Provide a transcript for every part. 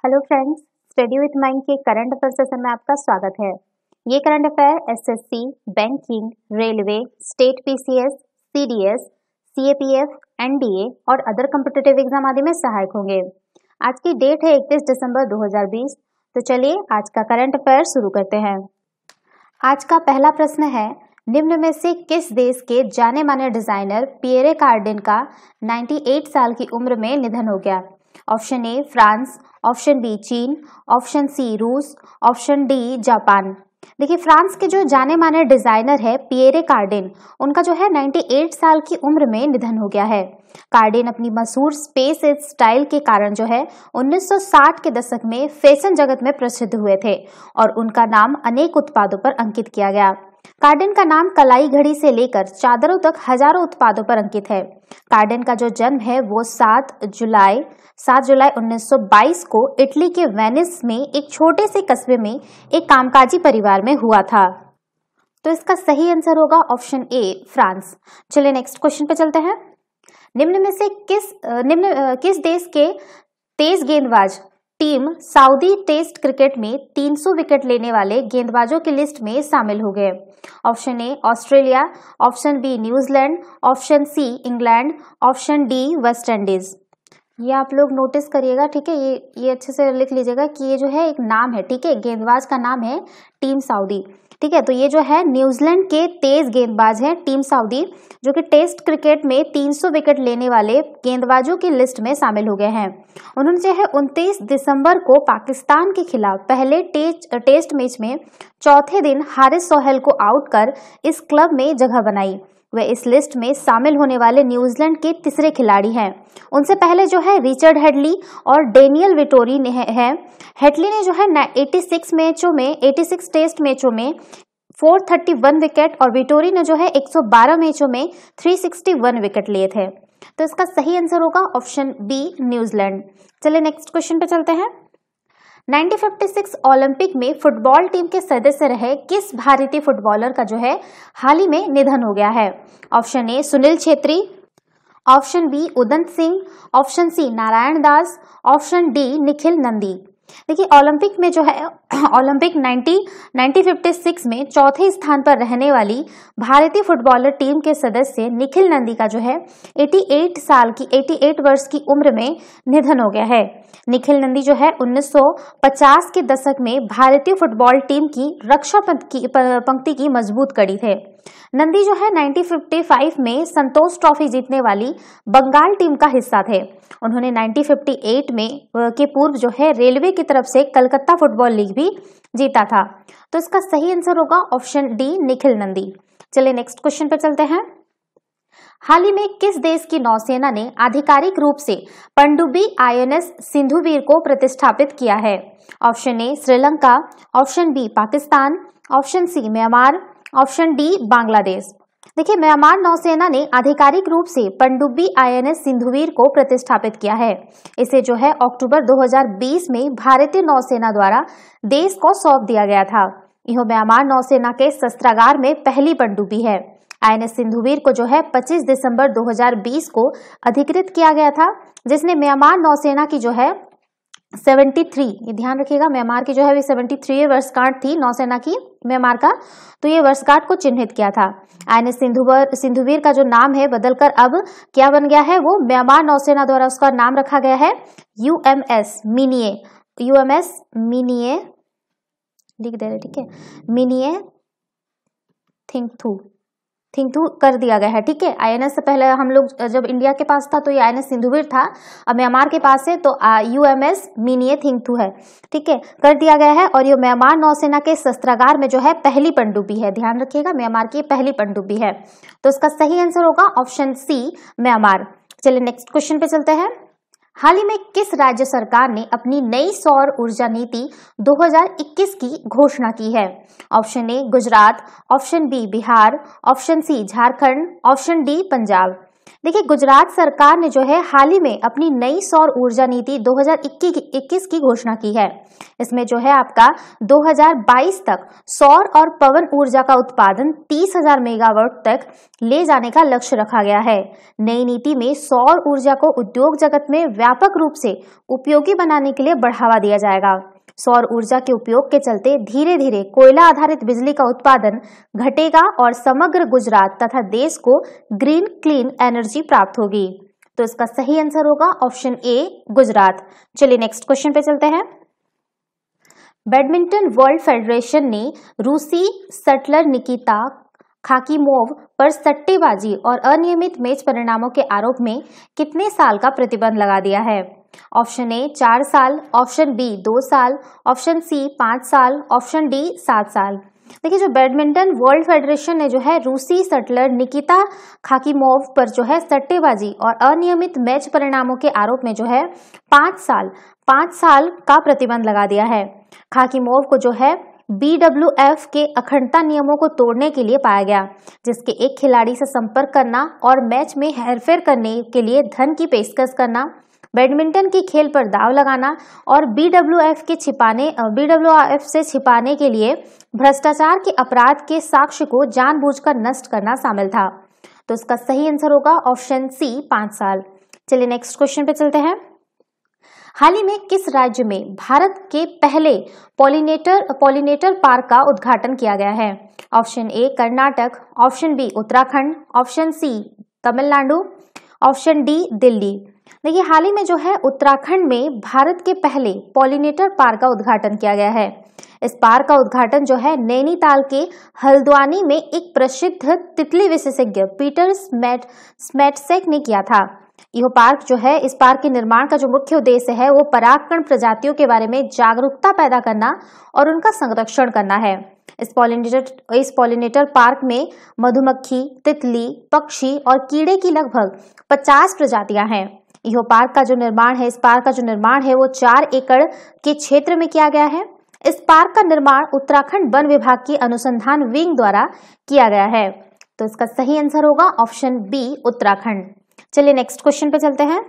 Hello friends, study with mind के current affair session में आपका स्वागत है। ये current affair SSC, banking, railway, state PCS, CDS, CAPF, NDA और अदर कॉम्पिटिटिव एग्जाम आदि में सहायक होंगे। आज की डेट है 31 दिसंबर 2020। तो चलिए आज का करंट अफेयर शुरू करते हैं। आज का पहला प्रश्न है, निम्न में से किस देश के जाने माने डिजाइनर पिएरे कार्डेन का 98 साल की उम्र में निधन हो गया? Option A France, option B चीन, ऑप्शन सी रूस, ऑप्शन डी जापान। देखिए, फ्रांस के जो जाने माने डिजाइनर है पिएरे कार्डेन, उनका जो है 98 साल की उम्र में निधन हो गया है। कार्डेन अपनी मशहूर स्पेस स्टाइल के कारण जो है 1960 के दशक में फैशन जगत में प्रसिद्ध हुए थे और उनका नाम अनेक उत्पादों पर अंकित किया गया। कार्डेन का नाम कलाई घड़ी से लेकर चादरों तक हजारों उत्पादों पर अंकित है। कार्डेन का जो जन्म है वो 7 जुलाई 1922 को इटली के वेनिस में एक छोटे से कस्बे में एक कामकाजी परिवार में हुआ था। तो इसका सही आंसर होगा ऑप्शन ए फ्रांस। चलिए नेक्स्ट क्वेश्चन पे चलते हैं। निम्न में से किस देश के तेज गेंदबाज टीम सऊदी टेस्ट क्रिकेट में 300 विकेट लेने वाले गेंदबाजों की लिस्ट में शामिल हो गए? Option A Australia, option B New Zealand, option C England, option D West Indies. ये आप लोग नोटिस करिएगा, ठीक है। ये अच्छे से लिख लीजिएगा कि ये जो है एक नाम है, ठीक है। गेंदबाज का नाम है टीम सऊदी, ठीक है। तो ये जो है न्यूजीलैंड के तेज गेंदबाज हैं टीम सऊदी, जो कि टेस्ट क्रिकेट में 300 विकेट लेने वाले गेंदबाजों की लिस्ट में शामिल हो गए हैं। उन्होंने जो है 29 दिसंबर को पाकिस्तान के खिलाफ पहले टेस्ट मैच में चौथे दिन हारिस सोहेल को आउट कर इस क्लब में जगह बनाई। वे इस लिस्ट में शामिल होने वाले न्यूजीलैंड के तीसरे खिलाड़ी हैं। उनसे पहले जो है रिचर्ड हेडली और डेनियल विटोरी ने है। हेडली ने जो है 86 टेस्ट मैचों में 431 विकेट और विटोरी ने जो है 112 मैचों में 361 विकेट लिए थे। तो इसका सही आंसर होगा ऑप्शन बी न्यूजीलैंड। चलिए नेक्स्ट क्वेश्चन पे चलते हैं। 1956 ओलंपिक में फुटबॉल टीम के सदस्य रहे किस भारतीय फुटबॉलर का जो है हाल ही में निधन हो गया है? Option A Sunil Chhetri, option B Udant Singh, option C Narayan Das, option D Nikhil Nandi. देखिए, ओलंपिक में जो है ओलंपिक 1956 में चौथे स्थान पर रहने वाली भारतीय फुटबॉलर टीम के सदस्य निखिल नंदी का जो है 88 वर्ष की उम्र में निधन हो गया है। निखिल नंदी जो है 1950 के दशक में भारतीय फुटबॉल टीम की रक्षा पंक्ति की मजबूत कड़ी थे। नंदी जो है 1955 में संतोष ट्रॉफी जीतने वाली बंगाल टीम का हिस्सा थे। उन्होंने 1958 में के पूर्व जो है रेलवे की तरफ से कलकत्ता फुटबॉल लीग भी जीता था। तो इसका सही आंसर होगा ऑप्शन डी निखिल नंदी। चलिए नेक्स्ट क्वेश्चन पर चलते हैं। हाल ही में किस देश की नौसेना ने आधिकारिक रूप से पनडुब्बी आईएनएस सिंधुवीर को प्रतिष्ठापित किया है? Option A Sri Lanka, option B Pakistan, option C Myanmar, option D Bangladesh. देखिए, म्यांमार नौसेना ने आधिकारिक रूप से पनडुब्बी आईएनएस सिंधुवीर को प्रतिष्ठापित किया है। इसे जो है अक्टूबर 2020 में भारतीय नौसेना द्वारा देश को सौंप दिया गया था। यह म्यांमार नौसेना के शस्त्रागार में पहली पनडुब्बी है। आईएनएस सिंधुवीर को जो है 25 दिसंबर 2020 को अधिकृत किया गया था, जिसने म्यांमार नौसेना की जो है 73, ये ध्यान रखिएगा, म्यांमार की जो है 73 वर्षगांठ थी नौसेना की म्यांमार का, तो ये वर्षगांठ को चिन्हित किया था। आईएनएस सिंधुवीर का जो नाम है बदलकर अब क्या बन गया है? वो म्यांमार नौसेना द्वारा उसका नाम रखा गया है यूएमएस मिनिए लिख दे रहे, ठीक है, मिनिए थिंगथू कर दिया गया है, ठीक है। आईएनएस से पहले हम लोग जब इंडिया के पास था तो ये आईएनएस सिंधुवीर था, अब म्यांमार के पास है तो यूएमएस मिनिए थिंगथू है, ठीक है, कर दिया गया है। और ये म्यांमार नौसेना के शस्त्रागार में जो है पहली पनडुब्बी है, ध्यान रखिएगा, म्यांमार की पहली पनडुब्बी है। तो इसका सही आंसर होगा ऑप्शन सी म्यांमार। चलिए नेक्स्ट क्वेश्चन पे चलते हैं। हाल ही में किस राज्य सरकार ने अपनी नई सौर ऊर्जा नीति 2021 की घोषणा की है? Option A Gujarat, option B Bihar, option C Jharkhand, option D Punjab. देखिए, गुजरात सरकार ने जो है हाल ही में अपनी नई सौर ऊर्जा नीति 2021 की घोषणा की है। इसमें जो है आपका 2022 तक सौर और पवन ऊर्जा का उत्पादन 30,000 मेगावाट तक ले जाने का लक्ष्य रखा गया है। नई नीति में सौर ऊर्जा को उद्योग जगत में व्यापक रूप से उपयोगी बनाने के लिए बढ़ावा दिया जाएगा। सौर ऊर्जा के उपयोग के चलते धीरे धीरे कोयला आधारित बिजली का उत्पादन घटेगा और समग्र गुजरात तथा देश को ग्रीन क्लीन एनर्जी प्राप्त होगी। तो इसका सही आंसर होगा ऑप्शन ए, गुजरात। चलिए नेक्स्ट क्वेश्चन पे चलते हैं। बैडमिंटन वर्ल्ड फेडरेशन ने रूसी शटलर निकिता खाकीमोव पर सट्टेबाजी और अनियमित मैच परिणामों के आरोप में कितने साल का प्रतिबंध लगा दिया है? ऑप्शन ए 4 साल, ऑप्शन बी 2 साल, ऑप्शन सी 5 साल, ऑप्शन डी 7 साल। देखिए, जो बैडमिंटन वर्ल्ड फेडरेशन ने जो है रूसी शटलर निकिता खाकीमोव पर जो है सट्टेबाजी और अनियमित मैच परिणामों के आरोप में जो है 5 साल का प्रतिबंध लगा दिया है। खाकीमोव को जो है BWF के अखंडता नियमों को तोड़ने के लिए पाया गया, जिसके एक खिलाड़ी से संपर्क करना और मैच में हेरफेर करने के लिए धन की पेशकश करना, बैडमिंटन की खेल पर दाव लगाना और BWF से छिपाने के लिए भ्रष्टाचार के अपराध के साक्ष्य को जानबूझकर नष्ट करना शामिल था। तो इसका सही आंसर होगा ऑप्शन सी, 5 साल। चलिए नेक्स्ट क्वेश्चन पे चलते हैं। हाल ही में किस राज्य में भारत के पहले पॉलिनेटर पार्क का उद्घाटन किया गया है? Option A Karnataka, option B Uttarakhand, option C Tamil Nadu, option D Delhi. देखिए, हाल ही में जो है उत्तराखंड में भारत के पहले पॉलिनेटर पार्क का उद्घाटन किया गया है। इस पार्क का उद्घाटन जो है नैनीताल के हल्द्वानी में एक प्रसिद्ध तितली विशेषज्ञ पीटर स्मेटसेक ने किया था। यह पार्क जो है, इस पार्क के निर्माण का जो मुख्य उद्देश्य है वो परागकण प्रजातियों के बारे में जागरूकता पैदा करना और उनका संरक्षण करना है। इस पॉलिनेटर पार्क में मधुमक्खी, तितली, पक्षी और कीड़े की लगभग 50 प्रजातियां हैं। यह पार्क का जो निर्माण है वो 4 एकड़ के क्षेत्र में किया गया है। इस पार्क का निर्माण उत्तराखंड वन विभाग की अनुसंधान विंग द्वारा किया गया है। तो इसका सही आंसर होगा ऑप्शन बी, उत्तराखंड। चलिए नेक्स्ट क्वेश्चन पे चलते हैं।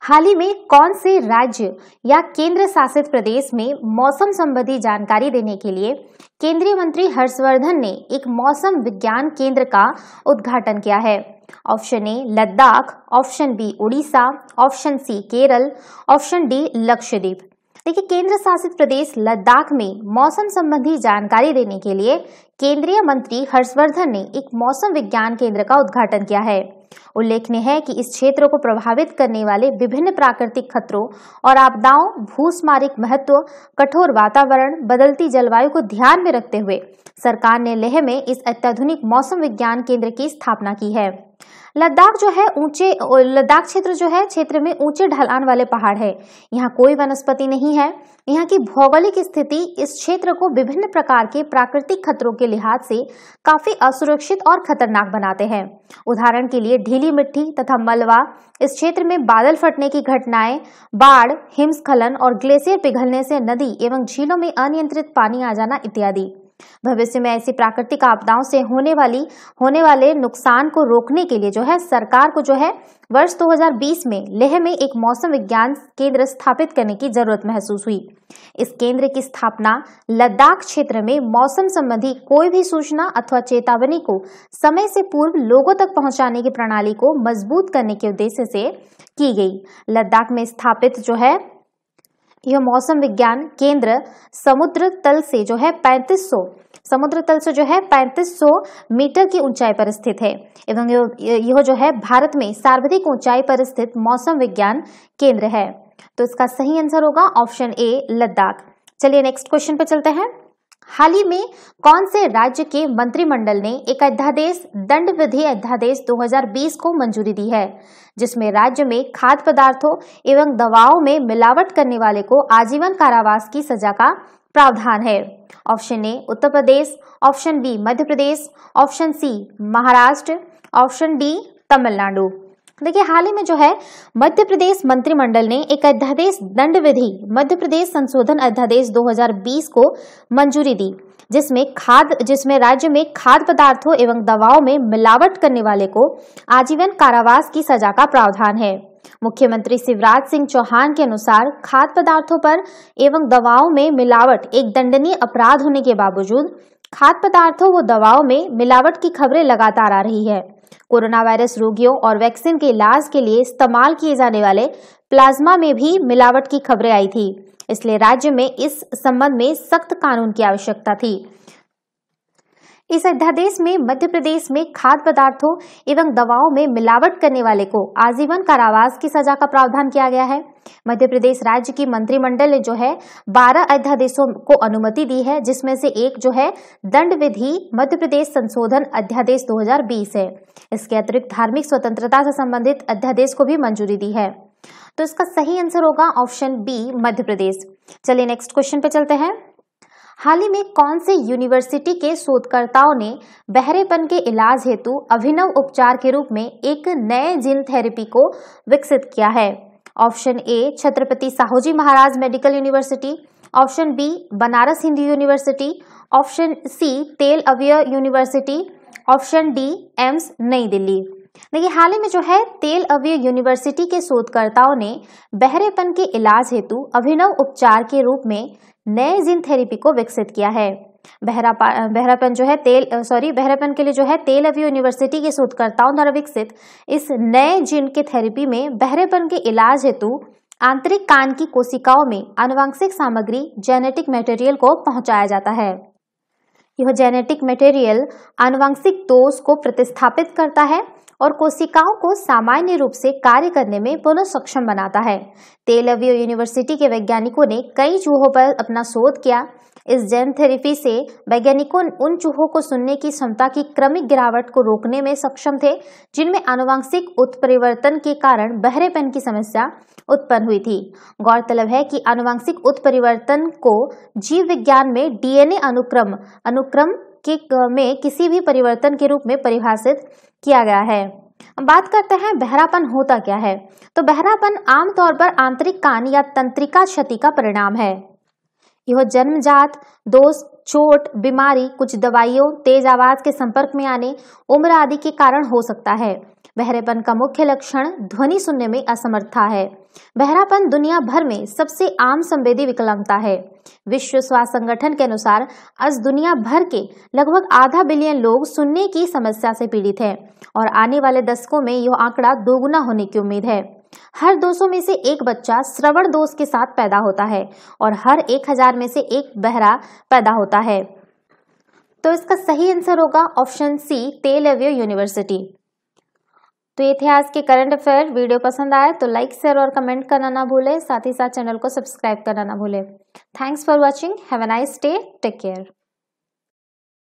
हाल ही में कौन से राज्य या केंद्र शासित प्रदेश में मौसम संबंधी जानकारी देने के लिए केंद्रीय मंत्री हर्षवर्धन ने एक मौसम विज्ञान केंद्र का उद्घाटन किया है? Option A Ladakh, option B Orissa, option C Kerala, option D Lakshadweep. देखिए, केंद्र शासित प्रदेश लद्दाख में मौसम संबंधी जानकारी देने के लिए केंद्रीय मंत्री हर्षवर्धन ने एक मौसम विज्ञान केंद्र का उद्घाटन किया है। उल्लेखनीय है कि इस क्षेत्र को प्रभावित करने वाले विभिन्न प्राकृतिक खतरों और आपदाओं, भूस्मारिक महत्व, कठोर वातावरण, बदलती जलवायु को ध्यान में रखते हुए सरकार ने लेह में इस अत्याधुनिक मौसम विज्ञान केंद्र की स्थापना की है। लद्दाख क्षेत्र में ऊंचे ढलान वाले पहाड़ है। यहाँ कोई वनस्पति नहीं है। यहाँ की भौगोलिक स्थिति इस क्षेत्र को विभिन्न प्रकार के प्राकृतिक खतरों के लिहाज से काफी असुरक्षित और खतरनाक बनाते हैं। उदाहरण के लिए ढीली मिट्टी तथा मलबा, इस क्षेत्र में बादल फटने की घटनाएं, बाढ़, हिमस्खलन और ग्लेशियर पिघलने से नदी एवं झीलों में अनियंत्रित पानी आ जाना इत्यादि। भविष्य में ऐसी प्राकृतिक आपदाओं से होने वाले नुकसान को रोकने के लिए जो है सरकार को जो है वर्ष 2020 में लेह में एक मौसम विज्ञान केंद्र स्थापित करने की जरूरत महसूस हुई। इस केंद्र की स्थापना लद्दाख क्षेत्र में मौसम संबंधी कोई भी सूचना अथवा चेतावनी को समय से पूर्व लोगों तक पहुंचाने की प्रणाली को मजबूत करने के उद्देश्य से की गई। लद्दाख में स्थापित जो है यह मौसम विज्ञान केंद्र समुद्र तल से जो है 3500 मीटर की ऊंचाई पर स्थित है एवं यह जो है भारत में सर्वाधिक ऊंचाई पर स्थित मौसम विज्ञान केंद्र है। तो इसका सही आंसर होगा ऑप्शन ए, लद्दाख। चलिए नेक्स्ट क्वेश्चन पे चलते हैं। हाल ही में कौन से राज्य के मंत्रिमंडल ने एक अध्यादेश दंड विधि अध्यादेश 2020 को मंजूरी दी है, जिसमें राज्य में खाद्य पदार्थों एवं दवाओं में मिलावट करने वाले को आजीवन कारावास की सजा का प्रावधान है? Option A Uttar Pradesh, option B Madhya Pradesh, option C Maharashtra, option D Tamil Nadu. देखिए हाल ही में जो है मध्य प्रदेश मंत्रिमंडल ने एक अध्यादेश दंड विधि मध्य प्रदेश संशोधन अध्यादेश 2020 को मंजूरी दी, जिसमें राज्य में खाद्य पदार्थों एवं दवाओं में मिलावट करने वाले को आजीवन कारावास की सजा का प्रावधान है। मुख्यमंत्री शिवराज सिंह चौहान के अनुसार खाद्य पदार्थों पर एवं दवाओं में मिलावट एक दंडनीय अपराध होने के बावजूद खाद्य पदार्थों व दवाओं में मिलावट की खबरें लगातार आ रही है। कोरोना वायरस रोगियों और वैक्सीन के इलाज के लिए इस्तेमाल किए जाने वाले प्लाज्मा में भी मिलावट की खबरें आई थी, इसलिए राज्य में इस संबंध में सख्त कानून की आवश्यकता थी। इस अध्यादेश में मध्य प्रदेश में खाद्य पदार्थों एवं दवाओं में मिलावट करने वाले को आजीवन कारावास की सजा का प्रावधान किया गया है। मध्य प्रदेश राज्य की मंत्रिमंडल ने जो है 12 अध्यादेशों को अनुमति दी है, जिसमें से एक जो है दंड विधि मध्य प्रदेश संशोधन अध्यादेश 2020 है। इसके अतिरिक्त धार्मिक स्वतंत्रता से संबंधित अध्यादेश को भी मंजूरी दी है। तो इसका सही आंसर होगा ऑप्शन बी मध्य प्रदेश। चलिए नेक्स्ट क्वेश्चन पे चलते हैं। हाल ही में कौन से यूनिवर्सिटी के शोधकर्ताओं ने बहरेपन के इलाज हेतु अभिनव उपचार के रूप में एक नए जीन थेरेपी को विकसित किया है? Option A Chhatrapati Shahuji Maharaj medical university, option B Banaras Hindu university, option C Tel Aviv university, option D AIIMS New Delhi. देखिए हाल ही में जो है तेल अविव यूनिवर्सिटी के शोधकर्ताओं ने बहरेपन के इलाज हेतु अभिनव उपचार के रूप में नए जीन थेरेपी को विकसित किया है। बहरापन के लिए जो है तेल अविव यूनिवर्सिटी के शोधकर्ताओं द्वारा विकसित इस नए जीन के थेरेपी में बहरेपन के इलाज हेतु आंतरिक कान की कोशिकाओं में आनुवंशिक सामग्री जेनेटिक मटेरियल को पहुंचाया जाता है। यह जेनेटिक मटेरियल आनुवंशिक दोष को प्रतिस्थापित करता है और कोशिकाओं को सामान्य रूप से कार्य करने में पुनः सक्षम बनाता है। तेल अविव यूनिवर्सिटी के वैज्ञानिकों ने कई चूहों पर अपना शोध किया। इस जेन थेरेपी से वैज्ञानिकों उन चूहों को सुनने की क्षमता की क्रमिक गिरावट को रोकने में सक्षम थे, जिनमें आनुवंशिक उत्परिवर्तन के कारण बहरेपन की समस्या उत्पन्न हुई थी। गौरतलब है कि आनुवंशिक उत्परिवर्तन को जीव विज्ञान में डीएनए अनुक्रम में किसी भी परिवर्तन के रूप में परिभाषित किया गया है। बात करते हैं बहरापन होता क्या है। तो बहरापन आमतौर पर आंतरिक कान या तंत्रिका क्षति का परिणाम है। यह जन्मजात दोष, चोट, बीमारी, कुछ दवाइयों, तेज आवाज के संपर्क में आने, उम्र आदि के कारण हो सकता है। बहरेपन का मुख्य लक्षण ध्वनि सुनने में असमर्थता है। बहरापन दुनिया भर में सबसे आम संवेदी विकलांगता है। विश्व स्वास्थ्य संगठन के अनुसार आज दुनिया भर के लगभग आधा बिलियन लोग सुनने की समस्या से पीड़ित हैं और आने वाले दशकों में यह आंकड़ा दोगुना होने की उम्मीद है। हर 200 में से एक बच्चा श्रवण दोष के साथ पैदा होता है और हर 1000 में से एक बहरा पैदा होता है। तो इसका सही आंसर होगा option C Tel Aviv university. तो ये थे आज के करंट अफेयर। वीडियो पसंद आए तो लाइक, शेयर और कमेंट करना ना भूले, साथ ही साथ चैनल को सब्सक्राइब करना ना भूले। Thanks for watching. Have a nice day. Take care.